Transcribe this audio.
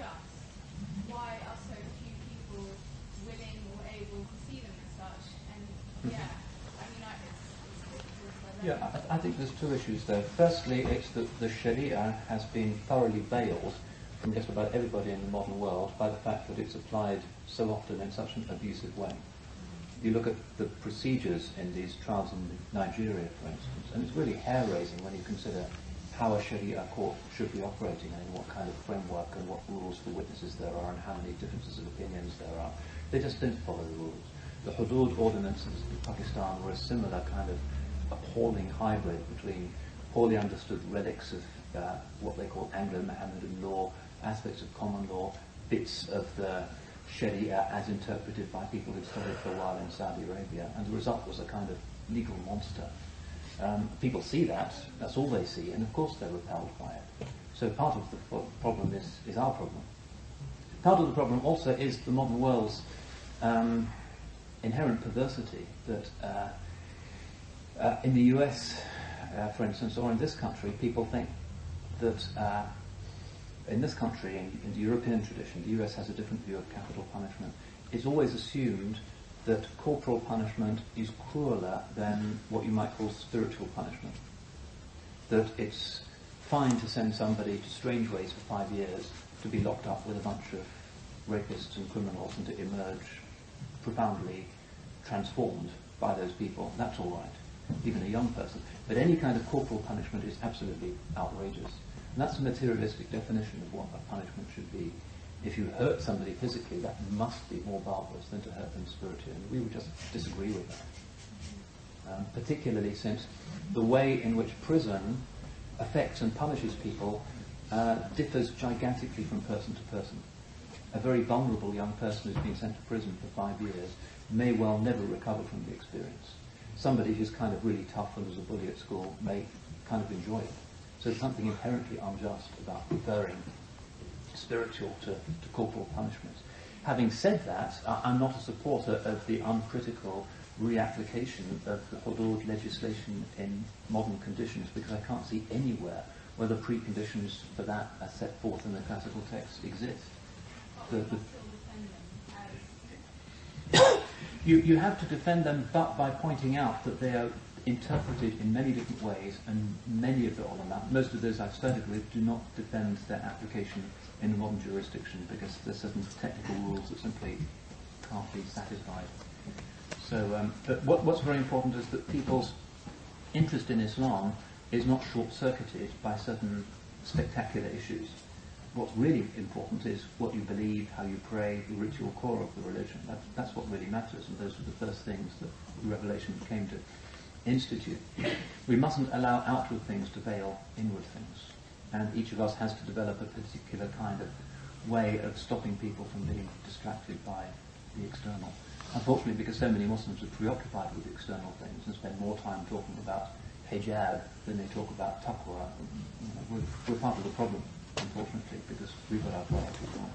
unjust, why are so few people willing or able to see them as such? And yeah, I mean, I think there's two issues there. Firstly, it's that the Sharia has been thoroughly veiled from just about everybody in the modern world by the fact that it's applied so often in such an abusive way. You look at the procedures in these trials in Nigeria, for instance, and it's really hair-raising when you consider how a Sharia court should be operating and in what kind of framework and what rules for witnesses there are and how many differences of opinions there are. They just don't follow the rules. The Hudud ordinances in Pakistan were a similar kind of appalling hybrid between poorly understood relics of what they call Anglo-Mohammedan law, aspects of common law, bits of the Sharia as interpreted by people who'd studied for a while in Saudi Arabia, and the result was a kind of legal monster. People see that, that's all they see, and of course they're repelled by it. So part of the problem is our problem. Part of the problem also is the modern world's inherent perversity that in the US, for instance, or in this country, people think that in this country, in the European tradition, the US has a different view of capital punishment. It's always assumed that corporal punishment is crueler than what you might call spiritual punishment. That it's fine to send somebody to strange ways for 5 years to be locked up with a bunch of rapists and criminals and to emerge profoundly transformed by those people. That's all right, even a young person. But any kind of corporal punishment is absolutely outrageous. And that's a materialistic definition of what a punishment should be. If you hurt somebody physically, that must be more barbarous than to hurt them spiritually. And we would just disagree with that. Particularly since the way in which prison affects and punishes people differs gigantically from person to person. A very vulnerable young person who's been sent to prison for 5 years may well never recover from the experience. Somebody who's kind of really tough and was a bully at school may kind of enjoy it. So there's something inherently unjust about preferring spiritual to corporal punishments. Having said that, I'm not a supporter of the uncritical reapplication of the Hudud legislation in modern conditions, because I can't see anywhere where the preconditions for that as set forth in the classical text exist. You have to defend them, but by pointing out that they are interpreted in many different ways, and many of the ulama, most of those I've studied with, do not defend their application in the modern jurisdiction because there's certain technical rules that simply can't be satisfied. So, but what's very important is that people's interest in Islam is not short-circuited by certain spectacular issues. What's really important is what you believe, how you pray, the ritual core of the religion. That's what really matters, and those were the first things that Revelation came to institute. We mustn't allow outward things to veil inward things, and each of us has to develop a particular kind of way of stopping people from being distracted by the external. Unfortunately, because so many Muslims are preoccupied with external things and spend more time talking about hijab than they talk about taqwa, we're part of the problem, unfortunately, because we've got our priorities wrong.